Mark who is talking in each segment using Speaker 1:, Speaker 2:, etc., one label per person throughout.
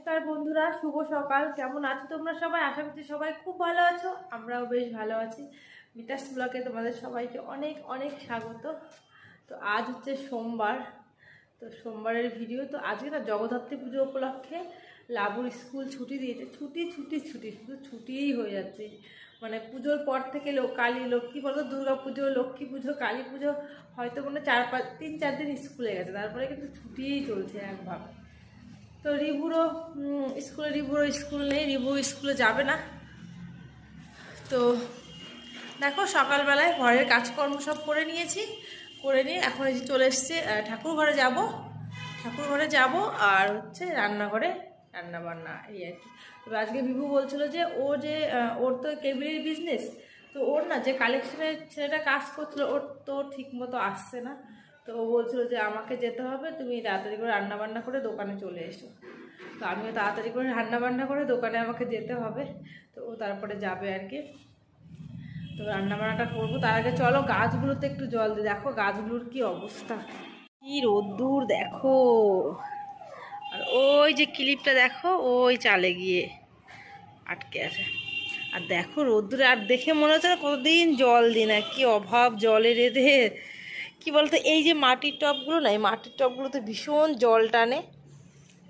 Speaker 1: নমস্কার বন্ধুরা, শুভ সকাল। কেমন আছো তোমরা সবাই? আশা করছি সবাই খুব ভালো আছো। আমরাও বেশ ভালো আছি। মিতাস ব্লগে তোমাদের সবাইকে অনেক অনেক স্বাগত। তো আজ হচ্ছে সোমবার, তো সোমবারের ভিডিও। তো আজকে না জগদ্ধাত্রী পুজো উপলক্ষে লাবুর স্কুল ছুটি দিয়েছে। ছুটি ছুটি ছুটি, শুধু ছুটিই হয়ে যাচ্ছে। মানে পুজোর পর থেকে কালী লক্ষ্মী বলতো, দুর্গা পুজো, লক্ষ্মী পুজো, কালী পুজো, হয়তো মানে 3-4 দিন স্কুলে গেছে, তারপরে কিন্তু ছুটিই চলছে একভাবে। তো রিভুরও স্কুল নেই, রিভু স্কুলে যাবে না। তো দেখো সকালবেলায় ঘরের কাজকর্ম সব করে নিয়েছি, করে নিয়ে এখন এই চলে এসেছি ঠাকুর ঘরে যাব আর হচ্ছে রান্নাঘরে রান্নাবান্না, এই আর কি। তবে আজকে বিভু বলছিল যে ওর তো কেবিলের বিজনেস, তো ওর না যে কালেকশনের ছেলেটা কাজ করছিল ওর তো ঠিক মতো আসছে না। তো ও বলছিল যে আমাকে যেতে হবে, তুমি তাড়াতাড়ি করে রান্নাবান্না করে দোকানে চলে এসো। তো আমিও তাড়াতাড়ি করে রান্নাবান্না করে দোকানে আমাকে যেতে হবে। তো ও তারপরে যাবে আর কি। তো রান্নাবান্নাটা করবো, তার আগে চলো গাছগুলোতে একটু জল দিই। দেখো গাছগুলোর কি অবস্থা, কি রোদ্দুর দেখো। আর ওই যে ক্লিপটা দেখো, ওই চালে গিয়ে আটকে আছে। আর দেখো রোদ্দুরে, আর দেখে মনে হচ্ছে না কতদিন জল দিই না, কি অভাব জলের এদের। কি বলতো, এই যে মাটির টবগুলো না, এই মাটির টবগুলোতে ভীষণ জল টানে।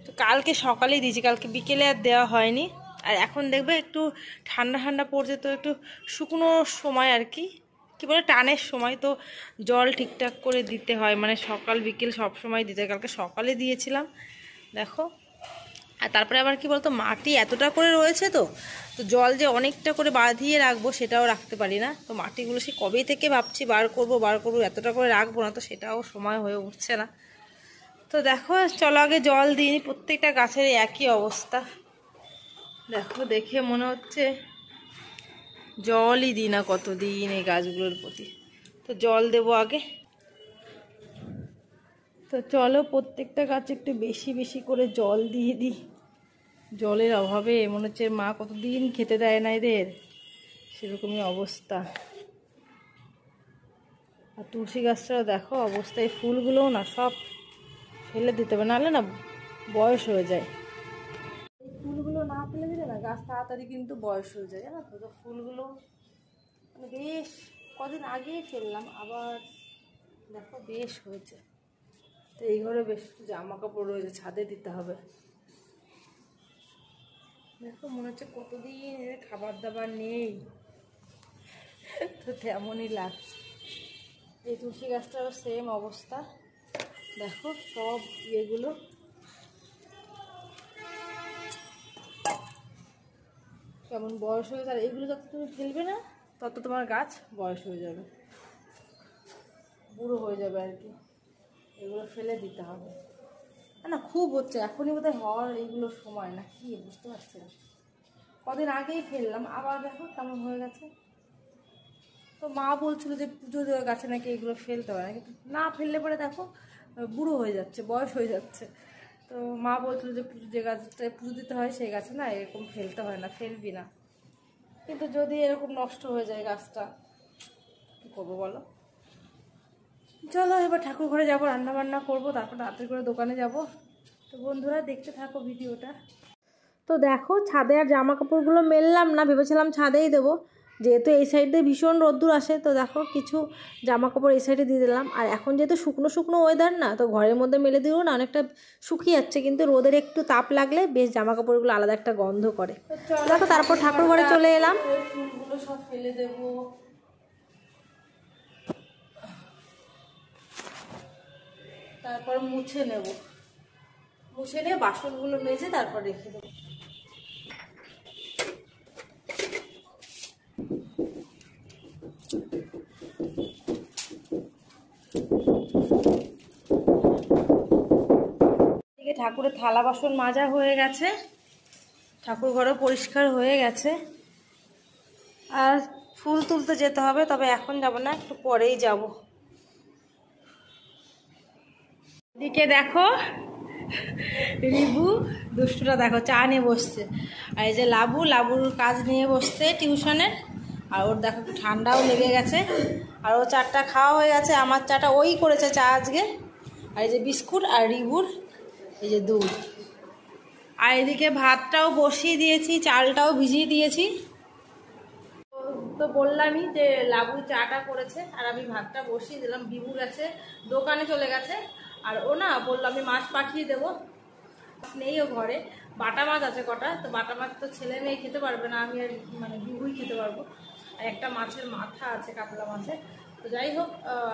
Speaker 1: তো কালকে সকালেই দিয়েছি, কালকে বিকেলে আর দেওয়া হয়নি। আর এখন দেখবে একটু ঠান্ডা ঠান্ডা পড়ছে, তো একটু শুকনো সময় আর কি বলে টানের সময়, তো জল ঠিকঠাক করে দিতে হয়, মানে সকাল বিকেল সব সময় দিতে হয়। কালকে সকালে দিয়েছিলাম দেখো। আর তারপরে আবার কি বলতো, মাটি এতটা করে রয়েছে, তো জল যে অনেকটা করে বাঁধিয়ে রাখবো সেটাও রাখতে পারি না। তো মাটিগুলো সে কবেই থেকে ভাবছি বার করবো, এতটা করে রাখবো না, তো সেটাও সময় হয়ে উঠছে না। তো দেখো চলো আগে জল দিইনি, প্রত্যেকটা গাছের একই অবস্থা দেখো। দেখে মনে হচ্ছে জলই দিই না কতদিন এই গাছগুলোর প্রতি। তো জল দেবো আগে। তো চলো প্রত্যেকটা গাছে একটু বেশি বেশি করে জল দিয়ে দিই। জলের অভাবে মনে হচ্ছে মা কতদিন খেতে দেয় না এদের, সেরকমই অবস্থা। আর তুলসী গাছটাও দেখো অবস্থা, এই ফুলগুলোও না সব ফেলে দিতে হবে, নাহলে না বয়স হয়ে যায়। এই ফুলগুলো না ফেলে দিলে না গাছ তাড়াতাড়ি কিন্তু বয়স হয়ে যায়, জানো তো। তো ফুলগুলো মানে বেশ কদিন আগেই ফেললাম, আবার দেখো বেশ হয়েছে। তো এই ঘরে বেশ একটু জামা কাপড় রয়েছে, ছাদে দিতে হবে। দেখো মনে হচ্ছে কতদিন এদের খাবার দাবার নেই, তো তেমনই লাগছে। এই তুলসী গাছটাও সেম অবস্থা দেখো, সব ইয়েগুলো কেমন বয়স হয়ে যায়। এইগুলো যত তুমি ফেলবে না তত তোমার গাছ বয়স হয়ে যাবে, বুড়ো হয়ে যাবে আর কি। এগুলো ফেলে দিতে হবে না, খুব হচ্ছে এখনই বোধহয় হওয়ার এইগুলো সময় না কি, বুঝতে পারছি না। কদিন আগেই ফেললাম, আবার দেখো কেমন হয়ে গেছে। তো মা বলছিল যে পুজো দেওয়া গাছে নাকি এগুলো ফেলতে হয়, কিন্তু না ফেললে পরে দেখো বুড়ো হয়ে যাচ্ছে, বয়স হয়ে যাচ্ছে। তো মা বলছিল যে যে গাছটায় পুজো দিতে হয় সেই গাছে না এরকম ফেলতে হয় না, ফেলবি না। কিন্তু যদি এরকম নষ্ট হয়ে যায় গাছটা, কী করবো বলো। চলো এবার ঠাকুর ঘরে যাবো, রান্নাবান্না করবো, তারপর তাড়াতাড়ি করে দোকানে যাব। তো বন্ধুরা দেখতে থাকো ভিডিওটা। তো দেখো ছাদে আর জামা কাপড়গুলো মেললাম না, ভেবেছিলাম ছাদেই দেবো, যেহেতু এই সাইডে ভীষণ রোদ্দুর আসে। তো দেখো কিছু জামা কাপড় এই সাইডে দিয়ে দিলাম। আর এখন যেহেতু শুকনো শুকনো ওয়েদার না, তো ঘরের মধ্যে মেলে দিও না, অনেকটা শুকিয়ে যাচ্ছে, কিন্তু রোদের একটু তাপ লাগলে বেশ জামা কাপড়গুলো আলাদা একটা গন্ধ করে। দেখো তারপর ঠাকুর ঘরে চলে এলাম। ফুলগুলো সব ফেলে দেবো, তারপর মুছে নিয়ে বাসনগুলো মেজে তারপর রেখে দেবো। ঠাকুরের থালা বাসন মাজা হয়ে গেছে, ঠাকুর ঘরও পরিষ্কার হয়ে গেছে। আর ফুল তুলতে যেতে হবে, তবে এখন যাব না, একটু পরেই যাব। এদিকে দেখো রিভু দুষ্টুটা দেখো চা নিয়ে বসছে, আর এই যে লাবুর কাজ নিয়ে বসছে টিউশনের। আর ওর দেখো একটু ঠান্ডাও লেগে গেছে, আর ও চাটা খাওয়া হয়ে গেছে। আমার চাটা ওই করেছে চা আজকে। আর এই যে বিস্কুট, আর রিভুর এই যে দুধ। আর এদিকে ভাতটাও বসিয়ে দিয়েছি, চালটাও ভিজিয়ে দিয়েছি। তো বললামই যে লাবু চাটা করেছে আর আমি ভাতটা বসিয়ে দিলাম। বিভু গেছে দোকানে, চলে গেছে। আর ও না বললো আমি মাছ পাঠিয়ে দেবো, নেই ও ঘরে। বাটা মাছ আছে কটা, তো বাটা মাছ তো ছেলে মেয়ে খেতে পারবে না, আমি আর মানে বিভুই খেতে পারবো। আর একটা মাছের মাথা আছে, কাতলা মাছের। তো যাই হোক,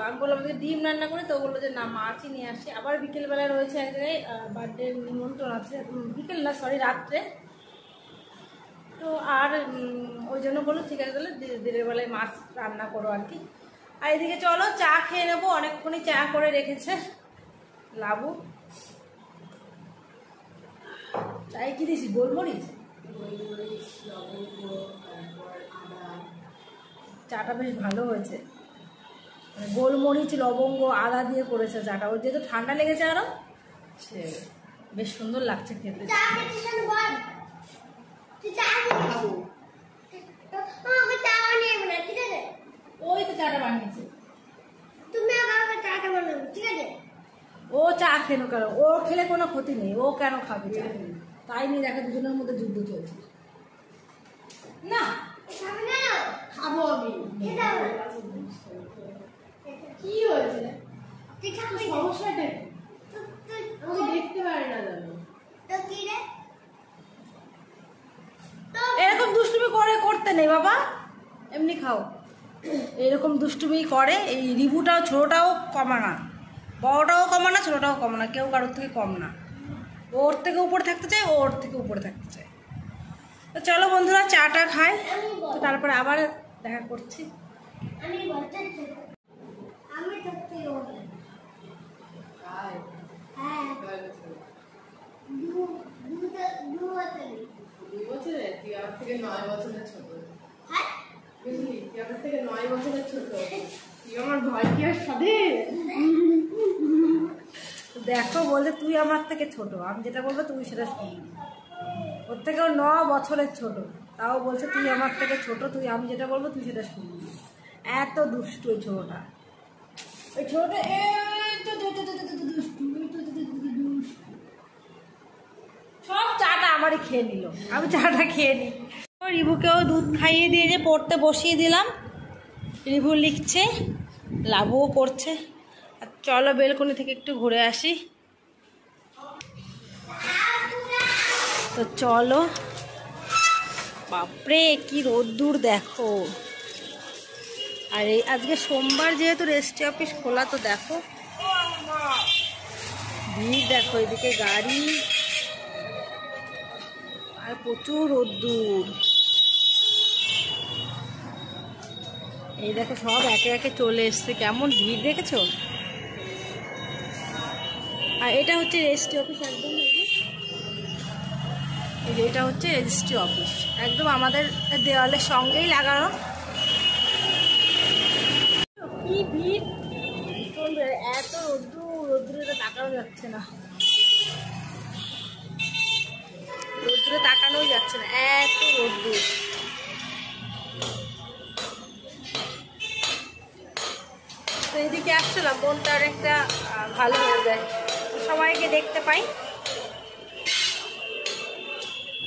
Speaker 1: আমি বললাম আমাদের ডিম রান্না করে, তো বললো যে না মাছই নিয়ে আসি। আবার বিকেলবেলায় রয়েছে এক জায়গায় বার্থডে নিমন্ত্রণ আছে, বিকেল না সরি রাত্রে। তো আর ওই জন্য বললো ঠিক আছে তাহলে দিনের বেলায় মাছ রান্না করো আর কি। আর এদিকে চলো চা খেয়ে নেবো, অনেকক্ষণই চা করে রেখেছে লাবু। চাই কি দিয়েছি, গোলমরিচ, চাটা বেশ ভালো হয়েছে। গোলমরিচ, লবঙ্গ, আদা দিয়ে করেছে চাটা। ওর যেহেতু ঠান্ডা লেগেছে আরো, সে বেশ সুন্দর লাগছে খেতে। ওই তো চাটা বানিয়েছে, ও চা খেলো কেন? ও খেলে কোনো ক্ষতি নেই, ও কেন খাবে চা? তাই নিয়ে দেখো দুজনের মধ্যে যুদ্ধ চলছে। না খাবো আমি। কি হয়েছে? সমস্যাটা আমি দেখতে পারি না জানো। এরকম দুষ্টুমি করে করতে নেই বাবা, এমনি খাও। এরকম দুষ্টুমি করে। এই রিভুটাও ছোটটাও কমা না, বড়টাও কমা না, ছোটটাও কমা না, কেউ কারোর থেকে কম না। ওর থেকে উপরে থাকতে চায়, ওর থেকে উপরে থাকতে চায়। তো চলো বন্ধুরা চাটা খাই, তো তারপরে আবার দেখা করছি। দেখো বলতে তুই আমার থেকে ছোট, আমি যেটা বলবো তুই সেটা শুনবি। ওর থেকেও 9 বছরের ছোট, তাও বলছে তুই আমার থেকে ছোট, তুই আমি যেটা বলবো তুই সেটা শুনবি। এত দুষ্টু ওই ছোটটা, ওই ছোটটা সব চাটা আমারই খেয়ে নিল, আমি চাটা খেয়ে নিই। রিভুকেও দুধ খাইয়ে দিয়ে যে পড়তে বসিয়ে দিলাম। রিভু লিখছে, লাবুও করছে। আর চলো বেলকনি থেকে একটু ঘুরে আসি। তো চলো, বাপরে কি রোদ্দুর দেখো। আর এই আজকে সোমবার যেহেতু রেজিস্ট্রি অফিস খোলা, তো দেখো ভিড় দেখো, এদিকে গাড়ি আর প্রচুর রোদ্দুর। এই দেখো সব একে একে চলে এসছে, কেমন ভিড় দেখেছো। আর এটা হচ্ছে রেজিস্ট্রি অফিস, একদম এটা হচ্ছে রেজিস্ট্রি অফিস, একদম আমাদের দেওয়ালের সঙ্গেই লাগানো। কি ভিড়, এত রোদ্দুরে তাকানো যাচ্ছে না, রোদ্দুরে তাকানোই যাচ্ছে না, এত রোদ্দুর। তো এদিকে আসছিলাম, মনটা অনেকটা ভালো হয়ে যায়, সবাইকে দেখতে পাই।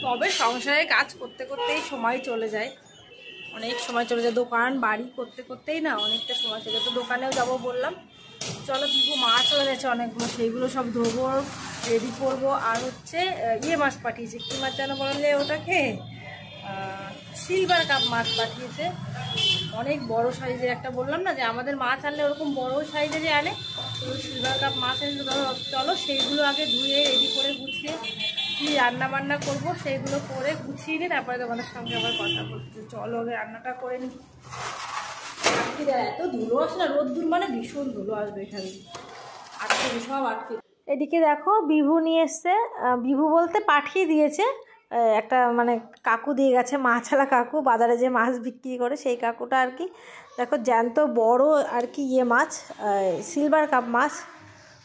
Speaker 1: তবে সংসারে কাজ করতে করতেই সময় চলে যায়, অনেক সময় চলে যায়। দোকান বাড়ি করতে করতেই না অনেকটা সময় চলে যায়। তো দোকানেও যাবো বললাম, চলো বিভু মাছও এনেছে অনেকগুলো, সেইগুলো সব ধোবো, রেডি করবো। আর হচ্ছে ইয়ে মাছ পাঠিয়েছে, কী মাছ যেন বললে ওটাকে, সিলভার কাপ মাছ পাঠিয়েছে, অনেক বড় সাইজের একটা। বললাম না যে আমাদের মাছ আনলে ওরকম বড় সাইজে যে আনে, তো সিলভার কাপ মাছ এনে। চলো সেইগুলো আগে ধুয়ে রেডি করে গুছিয়ে কি রান্না বান্না করবো সেইগুলো করে গুছিয়ে নিই, তারপরে তোমাদের সঙ্গে আবার কথা বলতে। চলো আগে রান্নাটা করে নিই। এত ধুলো আসে না, রোদ্দুর মানে ভীষণ ধুলো আসবে এখানে, আটকে সব আটকে। এদিকে দেখো বিভু নিয়ে এসছে, বিভু বলতে পাঠিয়ে দিয়েছে একটা, মানে কাকু দিয়ে গেছে, মাছালা কাকু, বাজারে যে মাছ বিক্রি করে সেই কাকুটা আর কি। দেখো জ্যান্ত বড় আর কি ইয়ে মাছ, সিলভার কাপ মাছ,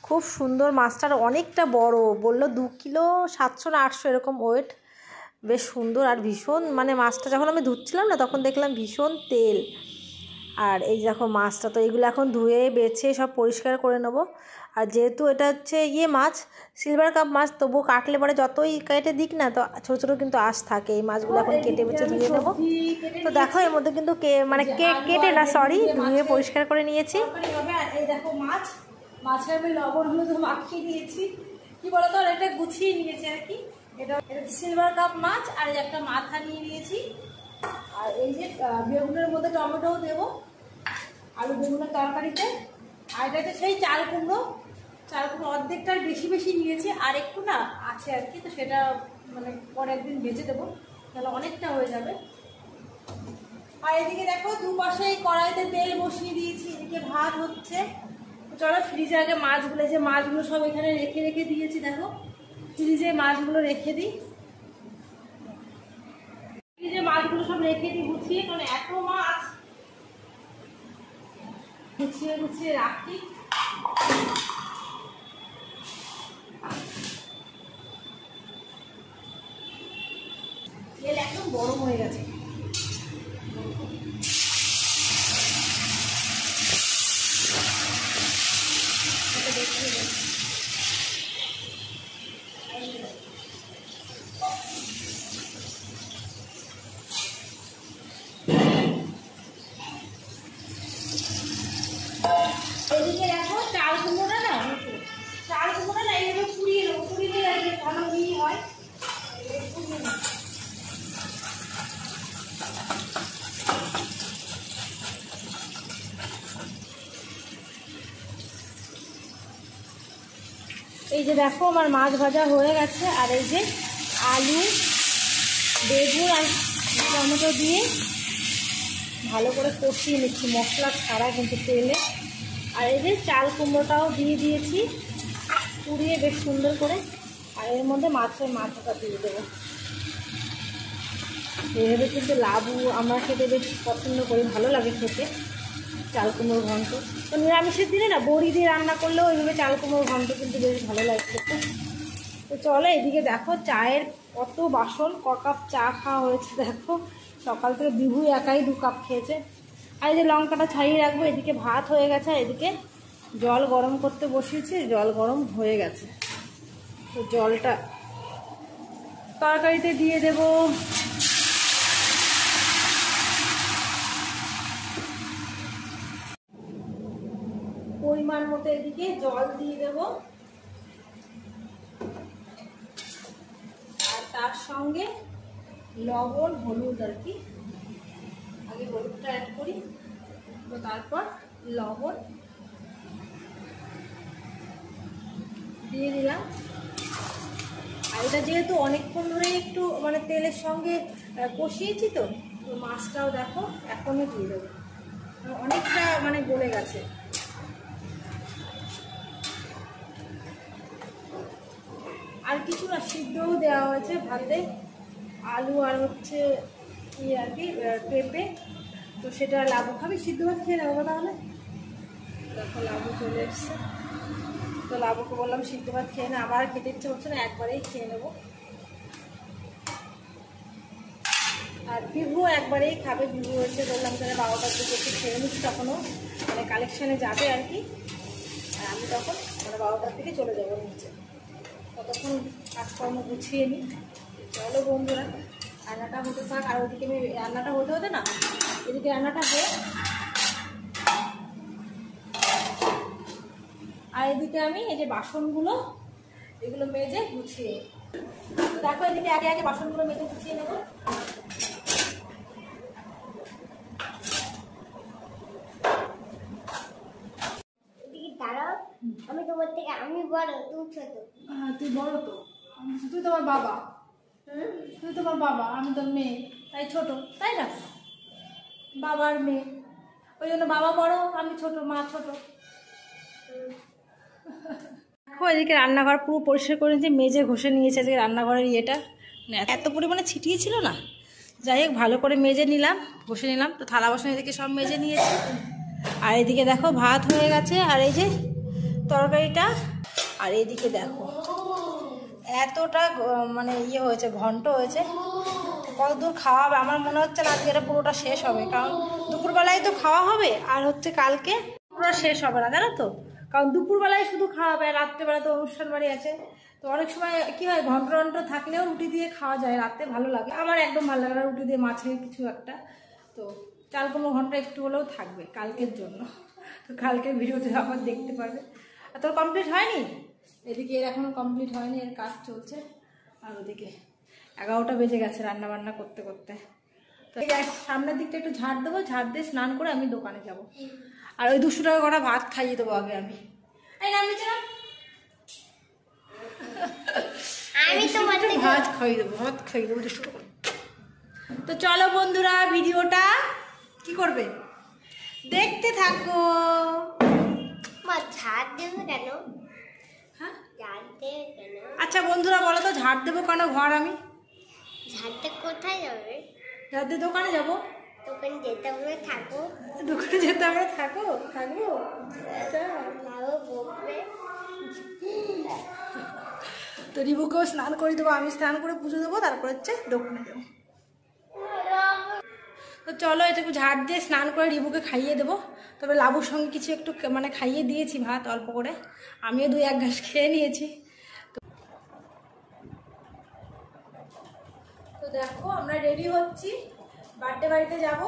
Speaker 1: খুব সুন্দর মাছটার, অনেকটা বড়, বললো 2 কিলো 700 না 800 এরকম ওয়েট, বেশ সুন্দর। আর ভীষণ মানে মাছটা যখন আমি ধুচ্ছিলাম না তখন দেখলাম ভীষণ তেল। আর এই দেখো মাছটা, তো এগুলো এখন ধুয়ে বেছে সব পরিষ্কার করে নেব। আর যেহেতু এটা হচ্ছে মাছ, সিলভার কাপ মাছ, তবুও কাটলে পরে যতই কেটে দিক না, তো ছোটো ছোটো কিন্তু আঁশ থাকে। এই মাছগুলো এখন কেটে বেছে ধুয়ে নেবো। তো দেখো এর মধ্যে কিন্তু কেটে না, সরি, ধুয়ে পরিষ্কার করে নিয়েছি। এই দেখো মাছের আমি লবণ হলুদ মাখিয়ে নিয়েছি, কি বলতো এটা গুছিয়ে নিয়েছি আর কি। এটা সিলভার কাপ মাছ, আর একটা মাথা নিয়ে নিয়েছি। আর এই যে বেগুনের মধ্যে টমেটোও দেবো, আলু বেগুনের তরকারিতে। আর এটা হচ্ছে সেই চাল কুমড়ো অর্ধেকটার বেশি নিয়েছি, আর একটু না আছে আর কি, তো সেটা মানে পরে একদিন ভেজে দেবো, তাহলে অনেকটা হয়ে যাবে। আর এদিকে দেখো দুপাশে কড়াইতে তেল বসিয়ে দিয়েছি, এদিকে ভাত হচ্ছে। চলো ফ্রিজে আগে মাছগুলো সব এখানে রেখে দিয়েছি। দেখো ফ্রিজে মাছগুলো রেখে দিই, মাছগুলো সব রেখে দিই গুছিয়ে, কারণ এত মাছ গুছিয়ে রাখি। তেল একদম গরম হয়ে গেছে। এদিকে দেখো চাল কুমড়োটা না এইভাবে পুড়িয়ে নেবো, পুড়িয়ে নিয়ে আসবে ভালো মিহি হয়। এই যে দেখো আমার মাছ ভাজা হয়ে গেছে। আর এই যে আলু বেগুন আর টমেটো দিয়ে ভালো করে কষিয়ে নিচ্ছি, মশলা ছাড়া কিন্তু তেলে। আর এই যে চাল কুমড়োটাও দিয়ে দিয়েছি পুড়িয়ে বেশ সুন্দর করে। আর এর মধ্যে মাছের মাথাটা দিয়ে দেবো। এইভাবে কিন্তু লাবু আমরা খেতে বেশ পছন্দ করি, ভালো লাগে খেতে চাল কুমড়োর ঘন্ট। তো নিরামিষের দিনে না বড়ি দিয়ে রান্না করলেও এইভাবে চাল কুমড়োর ঘন্ট কিন্তু বেশ ভালো লাগে খেতে। তো চলো এদিকে দেখো চায়ের কত বাসন, ক কাপ চা খাওয়া হয়েছে দেখো। সকাল থেকে বিভু একাই 2 কাপ খেয়েছে। আর এই যে লঙ্কাটা ছাড়িয়ে রাখবো। এদিকে ভাত হয়ে গেছে, আর এদিকে জল গরম করতে বসিয়েছি, জল গরম হয়ে গেছে। তো জলটা তরকারিতে দিয়ে দেব। পরিমাণ মতো এদিকে জল দিয়ে দেব, আর তার সঙ্গে লবণ হলুদ আর কি। আগে হলুদটা অ্যাড করি, তো তারপর লবণ দিয়ে দিলাম। আর এটা যেহেতু অনেকক্ষণ ধরে একটু মানে তেলের সঙ্গে কষিয়েছি, তো মাছটাও দেখো এখনই দিয়ে দেবো, অনেকটা মানে গলে গেছে। আর কিছু না, সিদ্ধও দেওয়া হয়েছে ভাতে, আলু আর হচ্ছে আর কি পেঁপে। তো সেটা লাবু খাবি, সিদ্ধ ভাত খেয়ে নেবো তাহলে। দেখো লাবু চলে এসছে, তো লাবুকে বললাম সিদ্ধ ভাত খেয়ে না, আমার খেতে ইচ্ছে হচ্ছে না, একবারেই খেয়ে নেবো। আর বিভু একবারেই খাবে, বিভু হয়েছে বললাম তাহলে 12টার দিকে একটু খেয়ে নিচ্ছি, তখনও মানে কালেকশানে যাবে আর কি। আর আমি তখন মানে 12টার দিকে চলে যাবো নিচে, ততক্ষণ কাজকর্ম গুছিয়ে নিই। চলো বন্ধুরা, রান্নাটা হতে থাক। আর ওদিকে আমি রান্নাটা হতে না, এদিকে রান্নাটা হয়ে, আর এদিকে আমি এই যে বাসনগুলো এগুলো মেজে গুছিয়ে, তো দেখো এদিকে আগে আগে বাসনগুলো মেজে গুছিয়ে নেবো।
Speaker 2: আমি তোমার থেকে আমি বড়, তুমি ছোট।
Speaker 1: হ্যাঁ তুই বড়, তো তুই তোমার বাবা, তুই তোমার বাবা, আমি তোর মেয়ে, তাই ছোট, তাই না? বাবার মেয়ে, ওই জন্য বাবা বড়, আমি ছোট, মা ছোট। দেখো এদিকে রান্নাঘর পুরো পরিষ্কার করে নিয়েছি, মেজে ঘষে নিয়েছে। আজকে রান্নাঘরের ইয়েটা এত পরিমাণে ছিটিয়ে ছিল না, যাই হোক ভালো করে মেজে নিলাম, ঘষে নিলাম। তো থালা বাসন এদিকে সব মেজে নিয়েছি। আর এদিকে দেখো ভাত হয়ে গেছে, আর এই যে তরকারিটা। আর এইদিকে দেখো এতটা মানে ইয়ে হয়েছে, ঘন্ট হয়েছে, কত দূর খাওয়া হবে আমার মনে হচ্ছে না আজকে এটা পুরোটা শেষ হবে, কারণ দুপুরবেলায় তো খাওয়া হবে আর হচ্ছে কালকে পুরো শেষ হবে না, জানো তো, কারণ দুপুরবেলায় শুধু খাওয়া হবে, রাত্রেবেলা তো অনুষ্ঠান বাড়ি আছে। তো অনেক সময় কি হয়, ঘন্ট ঘন্ট থাকলেও রুটি দিয়ে খাওয়া যায়, রাতে ভালো লাগে, আমার একদম ভালো লাগে না রুটি দিয়ে মাছের কিছু একটা। তো চাল কুমড়ো ঘন্ট একটু হলেও থাকবে কালকের জন্য, তো কালকের ভিডিওতে আবার দেখতে পারবে। আর তোর কমপ্লিট হয়নি? এদিকে এর এখনো কমপ্লিট হয়নি, এর কাজ চলছে। আর ওদিকে 11টা বেজে গেছে রান্না বান্না করতে করতে। তো সামনের দিকটা একটু ঝাড় দেবো, ঝাড় দিয়ে স্নান করে আমি দোকানে যাব। আর ওই 200 টাকা করে ভাত খাইয়ে দেবো আগে আমি।
Speaker 2: আমি তোমার
Speaker 1: ভাত খাইয়ে দেবো, ভাত খাইয়ে দেবো 200 টাকা। তো চলো বন্ধুরা, ভিডিওটা কি করবে দেখতে থাকো।
Speaker 2: মা ঝাড় দেবে কেন?
Speaker 1: হ্যাঁ
Speaker 2: ঝাড় দেবে কেন?
Speaker 1: আচ্ছা বন্ধুরা বলো তো, ঝাড় দেবো কেন ঘর আমি?
Speaker 2: ঝাড়তে কোথায় যাবে?
Speaker 1: ঝাড় দিয়ে দোকানে যাবো।
Speaker 2: দোকানে যেতে হবে, থাকো।
Speaker 1: দোকানে যেতে আমরা থাকবো।
Speaker 2: বাবা বকবে।
Speaker 1: তো রিবুকেও স্নান করে দেবো, আমি স্নান করে পুজো দেবো, তারপর হচ্ছে দোকানে যাবো। তো চলো এটুকু ঝাড় দিয়ে স্নান করে রিবুকে খাইয়ে দেবো। তবে লাবুর সঙ্গে কিছু একটু মানে খাইয়ে দিয়েছি ভাত অল্প করে, আমিও 2-1 ঘাস খেয়ে নিয়েছি। তো দেখো আমরা রেডি হচ্ছি, বার্থডে বাড়িতে যাব।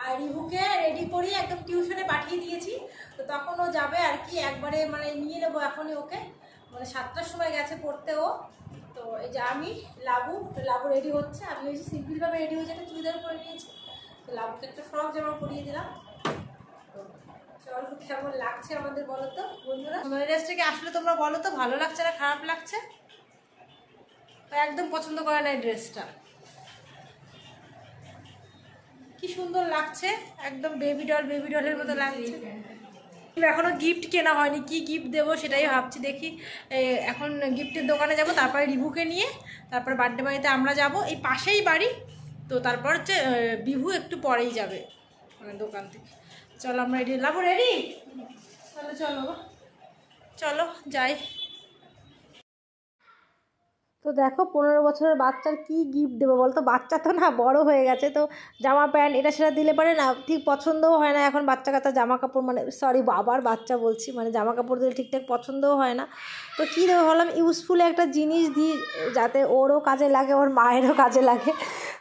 Speaker 1: আর রিবুকে রেডি করি, একদম টিউশনে পাঠিয়ে দিয়েছি। তো তখন ও যাবে আর কি, একবারে মানে নিয়ে নেবো এখনই ওকে, মানে 7টার সময় গেছে পড়তে ও। তো এই যে আমি লাবু রেডি হচ্ছে, আমি ওই যে সিম্পলভাবে রেডি হয়েছে, একটা চুড়িদার পরে নিয়েছি। তো লাবুকে একটা ফ্রক জামা পরিয়ে দিলাম। তো চলো কেমন লাগছে আমাদের বলো তো বন্ধুরা, তোমার ড্রেস থেকে আসলে তোমরা বলো তো ভালো লাগছে না খারাপ লাগছে? একদম পছন্দ করে না এই ড্রেসটা, কি সুন্দর লাগছে, একদম বেবি ডলের মতো লাগছে। এখনো গিফট কেনা হয়নি, কি গিফট দেবো সেটাই ভাবছি। দেখি এখন গিফটের দোকানে যাব, তারপরে রিভুকে নিয়ে তারপর বার্থডে বাড়িতে আমরা যাব, এই পাশেই বাড়ি। তো তারপর হচ্ছে বিভু একটু পরেই যাবে মানে দোকান থেকে। চলো আমরা রেডি, লাবো রেডি, চলো চলো চলো যাই। তো দেখো 15 বছরের বাচ্চার কি গিফট দেবো বলতো, বাচ্চা তো না বড় হয়ে গেছে, তো জামা প্যান্ট এটা সেটা দিলে পারে না, ঠিক পছন্দও হয় না এখন বাচ্চা কাচ্চা জামা কাপড়, মানে সরি বাবার বাচ্চা বলছি, মানে জামা কাপড় দিলে ঠিকঠাক পছন্দও হয় না। তো কী দেবো ভাবলাম ইউজফুল একটা জিনিস দিই, যাতে ওরও কাজে লাগে ওর মায়েরও কাজে লাগে।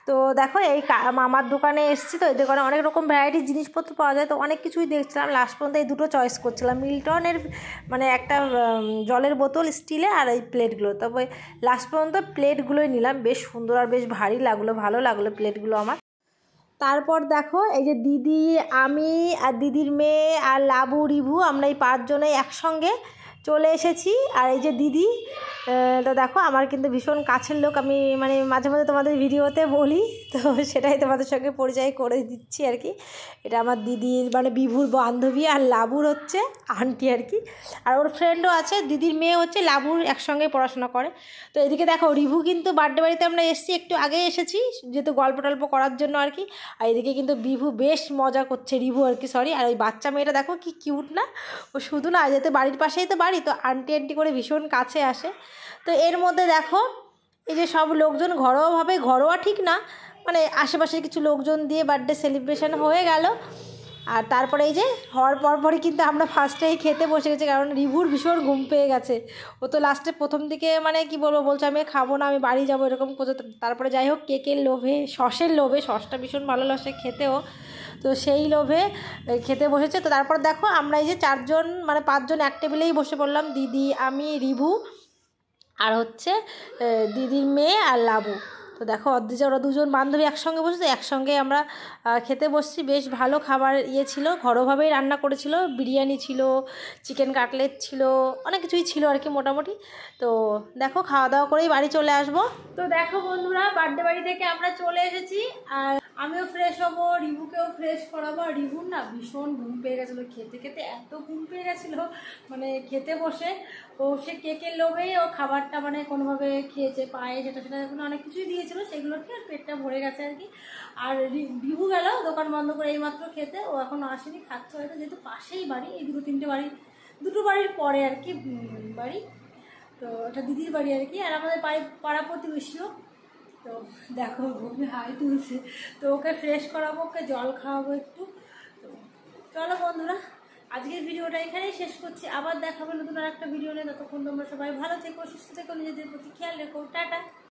Speaker 1: তো দেখো এই মামার দোকানে এসেছি, তো এই দোকানে অনেক রকম ভ্যারাইটির জিনিসপত্র পাওয়া যায়, তো অনেক কিছুই দেখছিলাম, লাস্ট পর্যন্ত এই দুটো চয়েস করছিলাম, মিল্টনের মানে একটা জলের বোতল স্টিলে আর এই প্লেটগুলো। তবে লাস্ট পর্যন্ত প্লেটগুলোই নিলাম, বেশ সুন্দর আর বেশ ভারী লাগলো, ভালো লাগলো প্লেটগুলো আমার। তারপর দেখো এই যে দিদি, আমি আর দিদির মেয়ে আর লাবু রিভু, আমরা এই 5 জনেই একসঙ্গে চলে এসেছি। আর এই যে দিদি, তো দেখো আমার কিন্তু ভীষণ কাছের লোক, আমি মানে মাঝে মাঝে তোমাদের ভিডিওতে বলি, তো সেটাই তোমাদের সঙ্গে পরিচয় করে দিচ্ছি আর কি। এটা আমার দিদির মানে বিভুর বান্ধবী, আর লাবুর হচ্ছে আন্টি আর কি, আর ওর ফ্রেন্ডও আছে, দিদির মেয়ে হচ্ছে লাবুর একসঙ্গে পড়াশোনা করে। তো এদিকে দেখো রিভু কিন্তু বার্থডে বাড়িতে আমরা এসেছি, একটু আগে এসেছি যেহেতু গল্প টল্প করার জন্য আর কি। আর এদিকে কিন্তু বিভু বেশ মজা করছে, রিভু আর কি সরি। আর ওই বাচ্চা মেয়েটা দেখো কি কিউট না, ও শুধু না যেহেতু বাড়ির পাশেই তো বাড়ি, তো আন্টি আন্টি করে ভীষণ কাছে আসে। তো এর মধ্যে দেখো এই যে সব লোকজন ঘরোয়াভাবে, ঘরোয়া ঠিক না মানে আশেপাশের কিছু লোকজন দিয়ে বার্থডে সেলিব্রেশন হয়ে গেল। আর তারপরে এই যে হওয়ার পরপরই কিন্তু আমরা ফার্স্টেই খেতে বসে গেছি, কারণ রিভুর ভীষণ ঘুম পেয়ে গেছে। ও তো লাস্টে প্রথম দিকে মানে কি বলবো বলছে আমি খাবো না, আমি বাড়ি যাবো এরকম করছে। তারপরে যাই হোক কেকের লোভে, সসের লোভে, সসটা ভীষণ ভালো লাগে খেতেও, তো সেই লোভে খেতে বসেছে। তো তারপর দেখো আমরা এই যে 4 জন মানে 5 জন এক টেবিলেই বসে পড়লাম, দিদি, আমি, রিভু আর হচ্ছে দিদির মেয়ে আর লাবু। তো দেখো অদ্রিজা ওরা 2 জন বান্ধবী একসঙ্গে বসে, তো একসঙ্গে আমরা খেতে বসছি। বেশ ভালো খাবার ইয়ে ছিল, ঘরোয়াভাবেই রান্না করেছিল, বিরিয়ানি ছিল, চিকেন কাটলেট ছিল, অনেক কিছুই ছিল আর কি মোটামুটি। তো দেখো খাওয়া দাওয়া করেই বাড়ি চলে আসবো। তো দেখো বন্ধুরা বার্থডে বাড়ি থেকে আমরা চলে এসেছি, আর আমিও ফ্রেশ হবো, রিভুকেও ফ্রেশ করাবো। আর রিভুর না ভীষণ ঘুম পেয়ে গেছিলো, খেতে খেতে এত ঘুম পেয়ে গেছিলো, মানে খেতে বসে ও সে কেকের লোভেই ও খাবারটা মানে কোনোভাবে খেয়েছে, পায়ে যেটা সেটা মানে অনেক কিছুই দিয়েছিলো সেগুলো খেয়ে পেটটা ভরে গেছে আর কি। আর রিভু গেল দোকান বন্ধ করে এইমাত্র খেতে, ও এখনও আসেনি, খাচ্ছে হয়তো, যেহেতু পাশেই বাড়ি, এই 2-3টে বাড়ি, 2টো বাড়ির পরে আর কি বাড়ি। তো ওটা দিদির বাড়ি আর কি, আর আমাদের পাড়া প্রতিবেশীও। তো দেখো ঘুমে হাই তুলছে, তো ওকে ফ্রেশ করাবো, ওকে জল খাওয়াবো একটু। তো চলো বন্ধুরা, আজকের ভিডিওটা এখানেই শেষ করছি, আবার দেখাবো নতুন আর একটা ভিডিও নিয়ে। ততক্ষণ তোমরা সবাই ভালো থেকো, সুস্থ থেকো, নিজেদের প্রতি খেয়াল রেখো, টাটা।